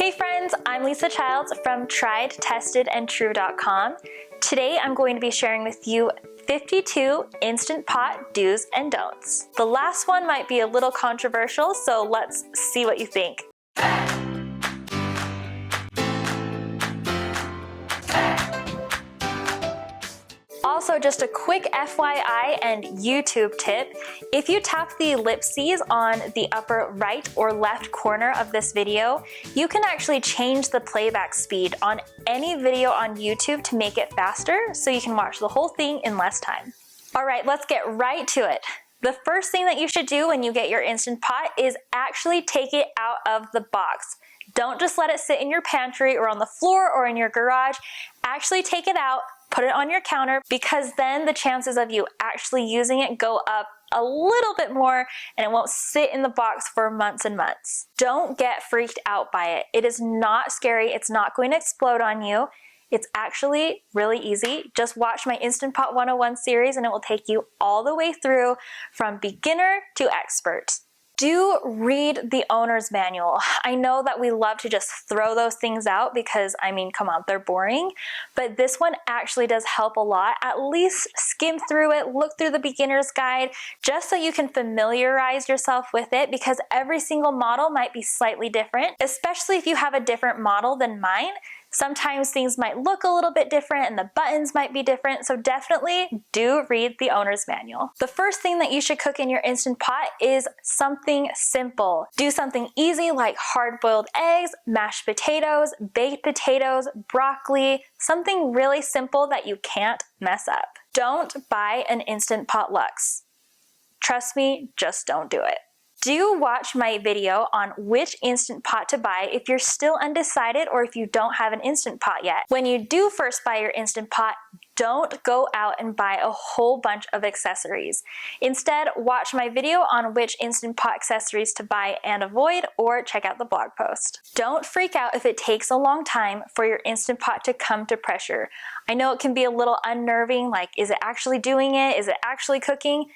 Hey friends, I'm Lisa Childs from triedtestedandtrue.com. Today I'm going to be sharing with you 52 Instant Pot do's and don'ts. The last one might be a little controversial, so let's see what you think. Also, just a quick FYI and YouTube tip, if you tap the ellipses on the upper right or left corner of this video, you can actually change the playback speed on any video on YouTube to make it faster, so you can watch the whole thing in less time. Alright, let's get right to it. The first thing that you should do when you get your Instant Pot is actually take it out of the box. Don't just let it sit in your pantry or on the floor or in your garage. Actually take it out, put it on your counter, because then the chances of you actually using it go up a little bit more and it won't sit in the box for months and months. Don't get freaked out by it. It is not scary. It's not going to explode on you. It's actually really easy. Just watch my Instant Pot 101 series and it will take you all the way through from beginner to expert. Do read the owner's manual. I know that we love to just throw those things out because, I mean, come on, they're boring. But this one actually does help a lot. At least skim through it, look through the beginner's guide, just so you can familiarize yourself with it, because every single model might be slightly different, especially if you have a different model than mine. Sometimes things might look a little bit different and the buttons might be different, so definitely do read the owner's manual. The first thing that you should cook in your Instant Pot is something simple. Do something easy like hard-boiled eggs, mashed potatoes, baked potatoes, broccoli, something really simple that you can't mess up. Don't buy an Instant Pot Luxe. Trust me, just don't do it. Do watch my video on which Instant Pot to buy if you're still undecided or if you don't have an Instant Pot yet. When you do first buy your Instant Pot, don't go out and buy a whole bunch of accessories. Instead, watch my video on which Instant Pot accessories to buy and avoid, or check out the blog post. Don't freak out if it takes a long time for your Instant Pot to come to pressure. I know it can be a little unnerving, like, is it actually doing it? Is it actually cooking?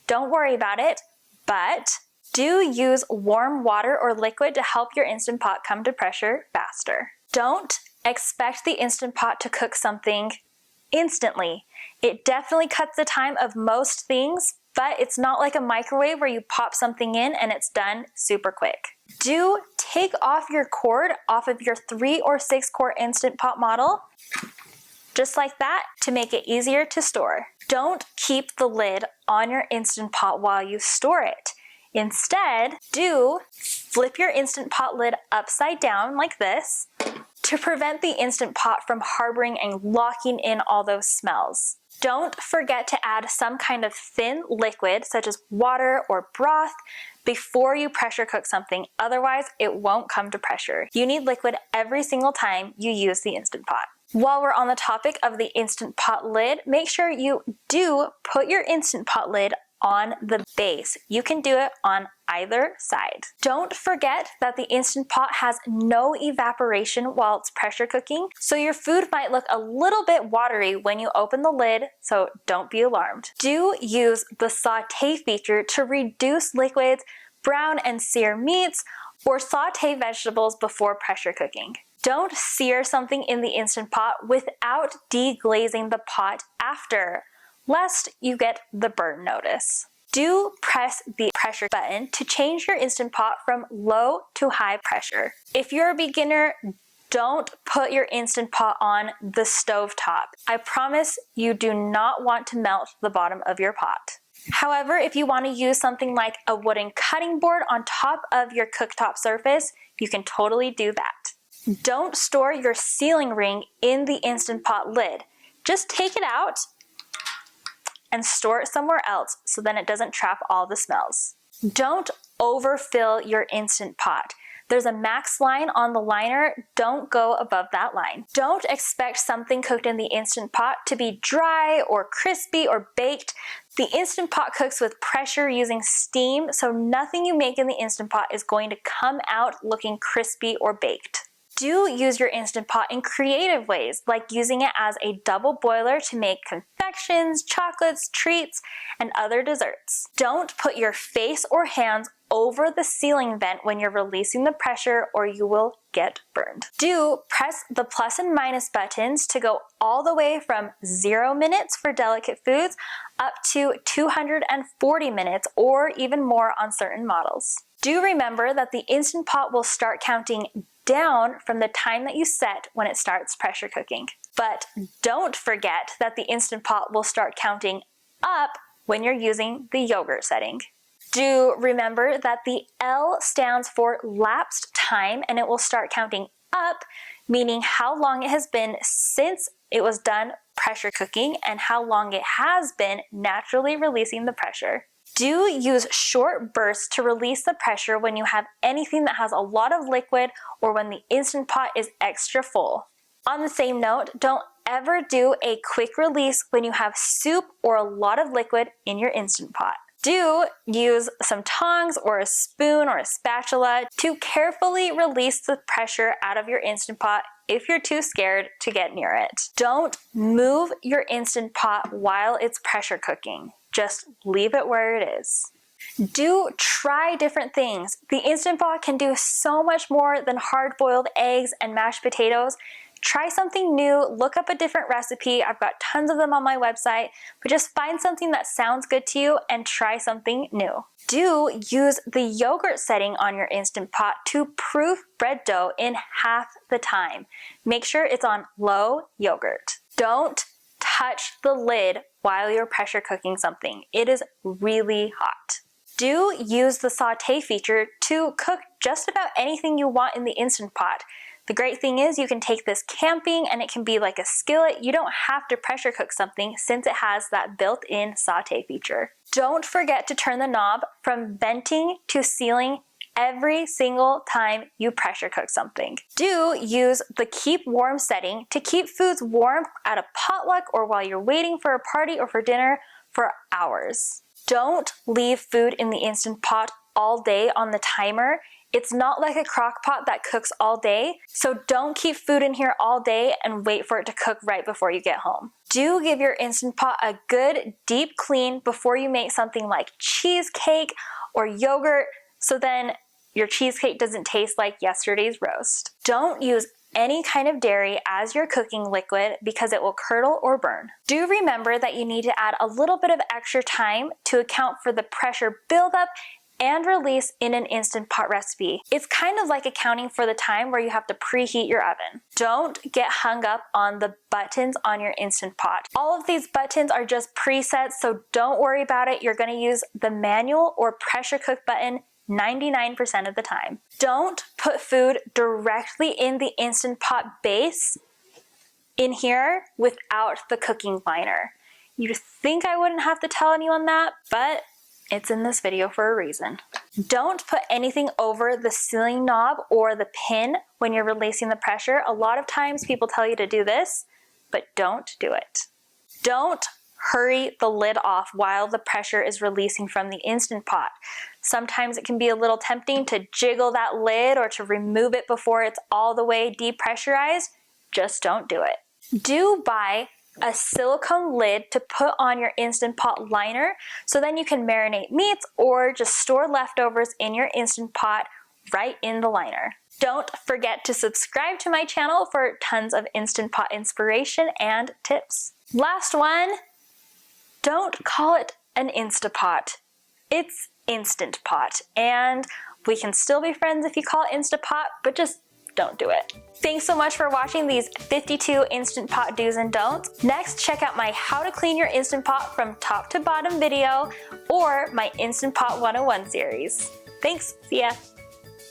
Don't worry about it, but do use warm water or liquid to help your Instant Pot come to pressure faster. Don't expect the Instant Pot to cook something instantly. It definitely cuts the time of most things, but it's not like a microwave where you pop something in and it's done super quick. Do take off your cord off of your 3 or 6 quart Instant Pot model, just like that, to make it easier to store. Don't keep the lid on your Instant Pot while you store it. Instead, do flip your Instant Pot lid upside down like this to prevent the Instant Pot from harboring and locking in all those smells. Don't forget to add some kind of thin liquid, such as water or broth, before you pressure cook something. Otherwise, it won't come to pressure. You need liquid every single time you use the Instant Pot. While we're on the topic of the Instant Pot lid, make sure you do put your Instant Pot lid on the base. You can do it on either side. Don't forget that the Instant Pot has no evaporation while it's pressure cooking, so your food might look a little bit watery when you open the lid, so don't be alarmed. Do use the saute feature to reduce liquids, brown and sear meats, or saute vegetables before pressure cooking. Don't sear something in the Instant Pot without deglazing the pot after, lest you get the burn notice. Do press the pressure button to change your Instant Pot from low to high pressure. If you're a beginner, don't put your Instant Pot on the stove top. I promise you do not want to melt the bottom of your pot. However, if you want to use something like a wooden cutting board on top of your cooktop surface, you can totally do that. Don't store your sealing ring in the Instant Pot lid. Just take it out and store it somewhere else so then it doesn't trap all the smells. Don't overfill your Instant Pot. There's a max line on the liner. Don't go above that line. Don't expect something cooked in the Instant Pot to be dry or crispy or baked. The Instant Pot cooks with pressure using steam, so nothing you make in the Instant Pot is going to come out looking crispy or baked. Do use your Instant Pot in creative ways, like using it as a double boiler to make confections, chocolates, treats, and other desserts. Don't put your face or hands over the ceiling vent when you're releasing the pressure or you will get burned. Do press the plus and minus buttons to go all the way from 0 minutes for delicate foods up to 240 minutes or even more on certain models. Do remember that the Instant Pot will start counting down from the time that you set when it starts pressure cooking. But don't forget that the Instant Pot will start counting up when you're using the yogurt setting. Do remember that the L stands for lapsed time, and it will start counting up, meaning how long it has been since it was done pressure cooking and how long it has been naturally releasing the pressure. Do use short bursts to release the pressure when you have anything that has a lot of liquid or when the Instant Pot is extra full. On the same note, don't ever do a quick release when you have soup or a lot of liquid in your Instant Pot. Do use some tongs or a spoon or a spatula to carefully release the pressure out of your Instant Pot if you're too scared to get near it. Don't move your Instant Pot while it's pressure cooking. Just leave it where it is. Do try different things. The Instant Pot can do so much more than hard-boiled eggs and mashed potatoes. Try something new, look up a different recipe. I've got tons of them on my website, but just find something that sounds good to you and try something new. Do use the yogurt setting on your Instant Pot to proof bread dough in half the time. Make sure it's on low yogurt. Don't touch the lid while you're pressure cooking something. It is really hot. Do use the saute feature to cook just about anything you want in the Instant Pot. The great thing is you can take this camping and it can be like a skillet. You don't have to pressure cook something since it has that built-in saute feature. Don't forget to turn the knob from venting to sealing every single time you pressure cook something. Do use the keep warm setting to keep foods warm at a potluck or while you're waiting for a party or for dinner for hours. Don't leave food in the Instant Pot all day on the timer. It's not like a crock pot that cooks all day, so don't keep food in here all day and wait for it to cook right before you get home. Do give your Instant Pot a good deep clean before you make something like cheesecake or yogurt, so then your cheesecake doesn't taste like yesterday's roast. Don't use any kind of dairy as your cooking liquid because it will curdle or burn. Do remember that you need to add a little bit of extra time to account for the pressure buildup and release in an Instant Pot recipe. It's kind of like accounting for the time where you have to preheat your oven. Don't get hung up on the buttons on your Instant Pot. All of these buttons are just presets, so don't worry about it. You're gonna use the manual or pressure cook button 99% of the time. Don't put food directly in the Instant Pot base in here without the cooking liner. You'd think I wouldn't have to tell anyone that, but it's in this video for a reason. Don't put anything over the sealing knob or the pin when you're releasing the pressure. A lot of times people tell you to do this, but don't do it. Don't hurry the lid off while the pressure is releasing from the Instant Pot. Sometimes it can be a little tempting to jiggle that lid or to remove it before it's all the way depressurized. Just don't do it. Do buy a silicone lid to put on your Instant Pot liner so then you can marinate meats or just store leftovers in your Instant Pot right in the liner. Don't forget to subscribe to my channel for tons of Instant Pot inspiration and tips. Last one, don't call it an Instapot. It's Instant Pot, and we can still be friends if you call it Instapot, but just don't do it. Thanks so much for watching these 52 Instant Pot do's and don'ts. Next, check out my How to Clean Your Instant Pot from Top to Bottom video or my Instant Pot 101 series. Thanks, see ya.